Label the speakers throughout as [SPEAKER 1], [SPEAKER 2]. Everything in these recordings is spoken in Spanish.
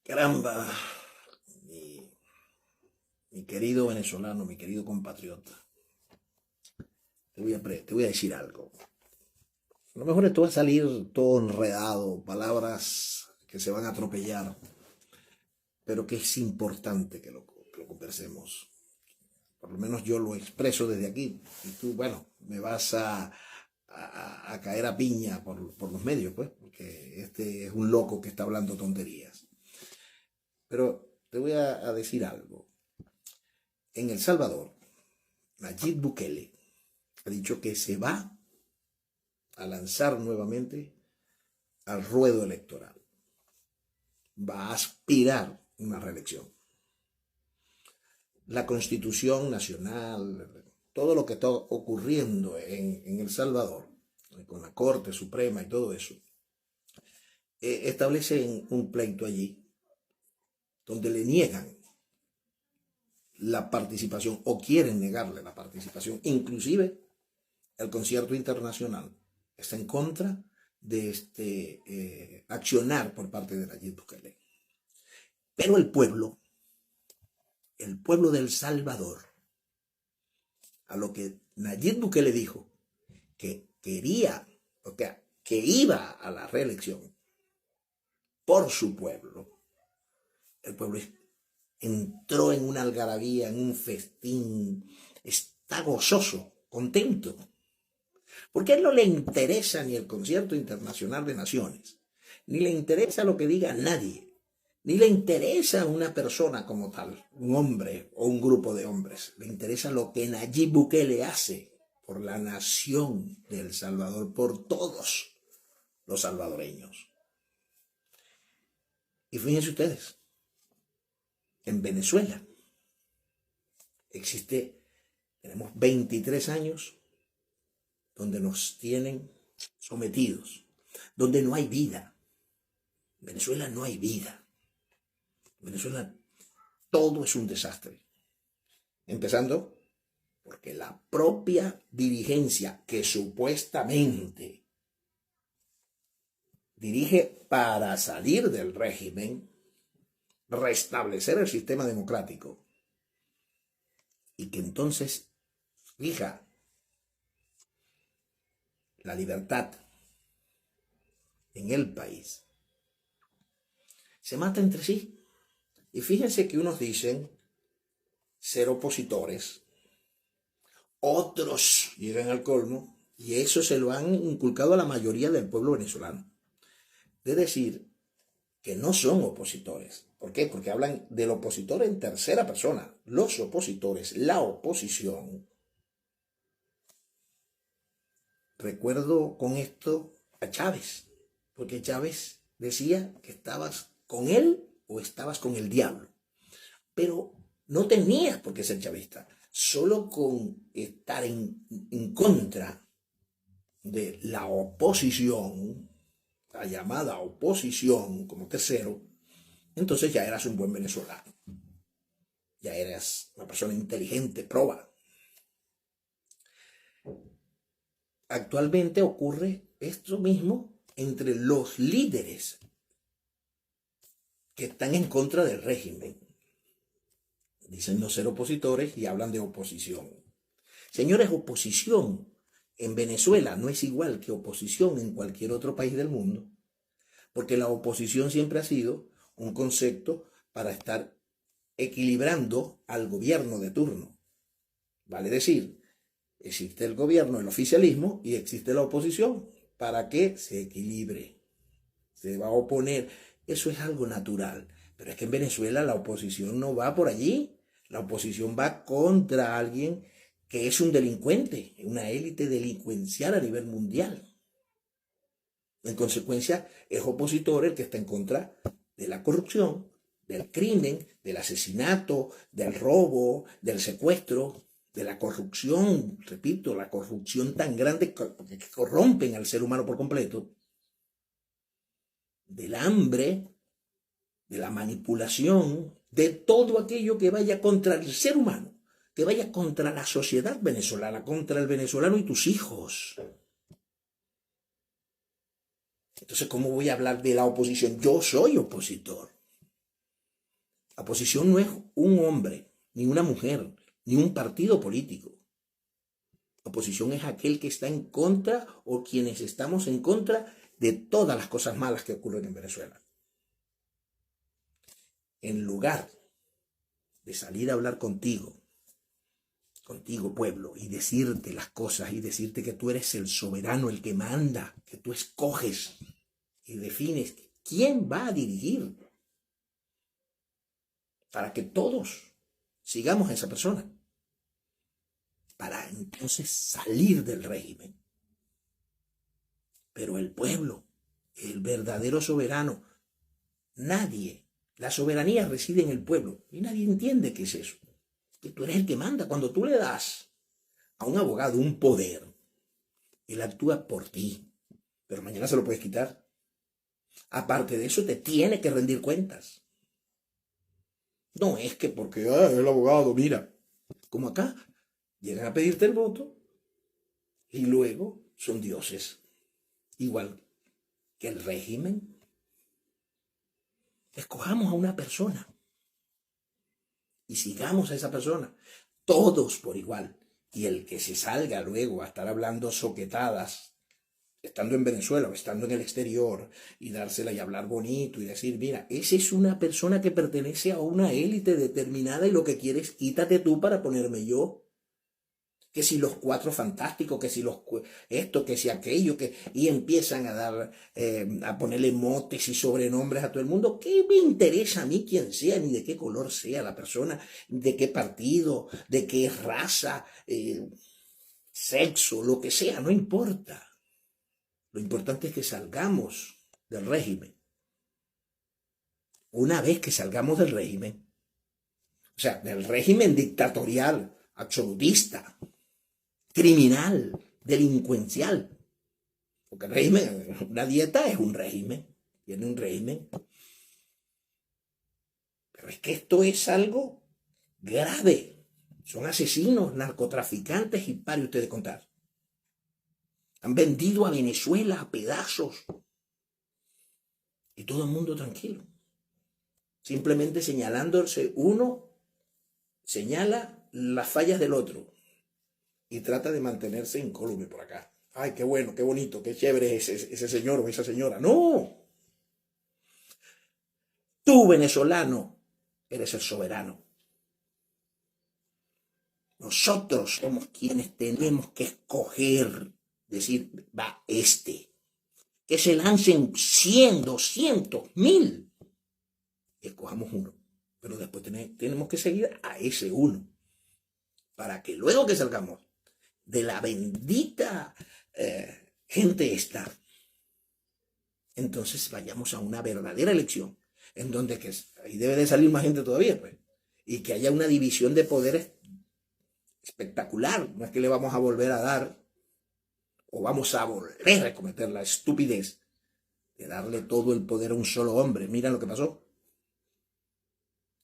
[SPEAKER 1] Caramba, mi, mi querido venezolano, mi querido compatriota, te voy a decir algo. A lo mejor esto va a salir todo enredado, palabras que se van a atropellar, pero que es importante que lo conversemos. Por lo menos yo lo expreso desde aquí. Y tú, bueno, me vas a caer a piña por los medios, pues, porque este es un loco que está hablando tonterías. Pero te voy a decir algo. En El Salvador, Nayib Bukele ha dicho que se va a lanzar nuevamente al ruedo electoral. Va a aspirar una reelección. La Constitución Nacional, todo lo que está ocurriendo en El Salvador, con la Corte Suprema y todo eso, establece un pleito allí donde le niegan la participación o quieren negarle la participación. Inclusive el concierto internacional está en contra de este accionar por parte de Nayib Bukele. Pero el pueblo del Salvador, a lo que Nayib Bukele dijo que quería, o sea, que iba a la reelección por su pueblo, el pueblo entró en una algarabía, en un festín, está gozoso, contento, porque a él no le interesa ni el concierto internacional de naciones, ni le interesa lo que diga nadie, ni le interesa una persona como tal, un hombre o un grupo de hombres. Le interesa lo que Nayib Bukele hace por la nación de El Salvador, por todos los salvadoreños. Y fíjense ustedes, en Venezuela tenemos 23 años donde nos tienen sometidos, donde no hay vida. En Venezuela no hay vida. En Venezuela todo es un desastre. Empezando porque la propia dirigencia que supuestamente dirige para salir del régimen, restablecer el sistema democrático y que entonces fija la libertad en el país, se mata entre sí. Y fíjense que unos dicen ser opositores, otros llegan al colmo, y eso se lo han inculcado a la mayoría del pueblo venezolano, de decir que no son opositores. ¿Por qué? Porque hablan del opositor en tercera persona. Los opositores, la oposición. Recuerdo con esto a Chávez, porque Chávez decía que estabas con él o estabas con el diablo. Pero no tenías por qué ser chavista. Solo con estar en contra de la oposición, la llamada oposición como tercero, entonces ya eras un buen venezolano. Ya eras una persona inteligente, proba. Actualmente ocurre esto mismo entre los líderes que están en contra del régimen. Dicen no ser opositores y hablan de oposición. Señores, oposición en Venezuela no es igual que oposición en cualquier otro país del mundo, porque la oposición siempre ha sido un concepto para estar equilibrando al gobierno de turno. Vale decir, existe el gobierno, el oficialismo, y existe la oposición para que se equilibre. Se va a oponer. Eso es algo natural. Pero es que en Venezuela la oposición no va por allí. La oposición va contra alguien que es un delincuente, una élite delincuencial a nivel mundial. En consecuencia, es opositor el que está en contra de la corrupción, del crimen, del asesinato, del robo, del secuestro, de la corrupción, repito, la corrupción tan grande que corrompen al ser humano por completo, del hambre, de la manipulación, de todo aquello que vaya contra el ser humano, que vaya contra la sociedad venezolana, contra el venezolano y tus hijos. Entonces, ¿cómo voy a hablar de la oposición? Yo soy opositor. Oposición no es un hombre, ni una mujer, ni un partido político. Oposición es aquel que está en contra o quienes estamos en contra de todas las cosas malas que ocurren en Venezuela. En lugar de salir a hablar contigo pueblo, y decirte las cosas y decirte que tú eres el soberano, el que manda, que tú escoges y defines quién va a dirigir para que todos sigamos a esa persona, para entonces salir del régimen. Pero el pueblo, el verdadero soberano, la soberanía reside en el pueblo y nadie entiende qué es eso. Que tú eres el que manda. Cuando tú le das a un abogado un poder, él actúa por ti, pero mañana se lo puedes quitar. Aparte de eso, te tiene que rendir cuentas. No es que porque el abogado, mira, como acá, llegan a pedirte el voto y luego son dioses. Igual que el régimen. Escojamos a una persona y sigamos a esa persona, todos por igual. Y el que se salga luego a estar hablando soquetadas, estando en Venezuela o estando en el exterior, y dársela y hablar bonito y decir, mira, esa es una persona que pertenece a una élite determinada y lo que quieres, quítate tú para ponerme yo. Que si los cuatro fantásticos, que si esto, que si aquello, y empiezan a dar, a ponerle motes y sobrenombres a todo el mundo. ¿Qué me interesa a mí quién sea, ni de qué color sea la persona, de qué partido, de qué raza, sexo, lo que sea? No importa. Lo importante es que salgamos del régimen. Una vez que salgamos del régimen, o sea, del régimen dictatorial, absolutista, criminal, delincuencial. Porque el régimen, una dieta es un régimen, tiene un régimen. Pero es que esto es algo grave. Son asesinos, narcotraficantes y pare usted de contar. Han vendido a Venezuela a pedazos. Y todo el mundo tranquilo. Simplemente señalándose, uno señala las fallas del otro y trata de mantenerse incólume por acá. Ay, qué bueno, qué bonito, qué chévere es ese señor o esa señora. ¡No! Tú, venezolano, eres el soberano. Nosotros somos quienes tenemos que escoger, decir, va este. Que se lancen 100, 200, 1000. Escojamos uno. Pero después tenemos que seguir a ese uno. Para que luego que salgamos de la bendita gente esta, entonces vayamos a una verdadera elección, en donde ahí debe de salir más gente todavía, pues, y que haya una división de poderes espectacular. No es que le vamos a volver a dar, o vamos a volver a cometer la estupidez de darle todo el poder a un solo hombre. Mira lo que pasó.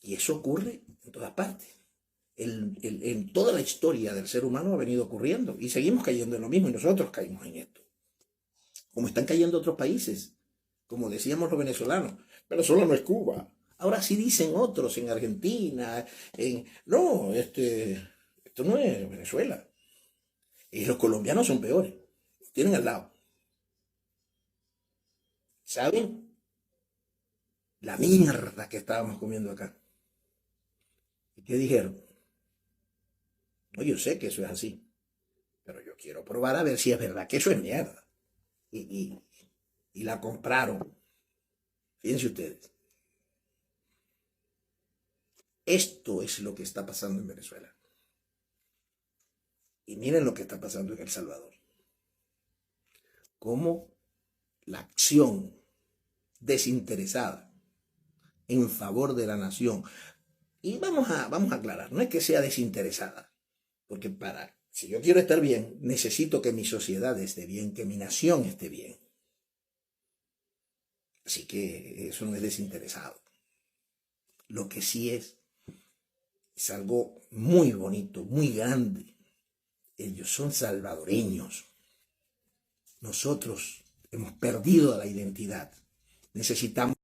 [SPEAKER 1] Y eso ocurre en todas partes. En toda la historia del ser humano ha venido ocurriendo y seguimos cayendo en lo mismo y nosotros caímos en esto. Como están cayendo otros países, como decíamos los venezolanos, Venezuela no es Cuba. Ahora sí dicen otros en Argentina, no, esto no es Venezuela. Y los colombianos son peores, los tienen al lado. ¿Saben? La mierda que estábamos comiendo acá. ¿Y qué dijeron? No, yo sé que eso es así, pero yo quiero probar a ver si es verdad que eso es mierda. Y la compraron. Fíjense ustedes. Esto es lo que está pasando en Venezuela. Y miren lo que está pasando en El Salvador. Cómo la acción desinteresada en favor de la nación. Y vamos a aclarar, no es que sea desinteresada, porque si yo quiero estar bien, necesito que mi sociedad esté bien, que mi nación esté bien. Así que eso no es desinteresado. Lo que sí es algo muy bonito, muy grande. Ellos son salvadoreños. Nosotros hemos perdido la identidad. Necesitamos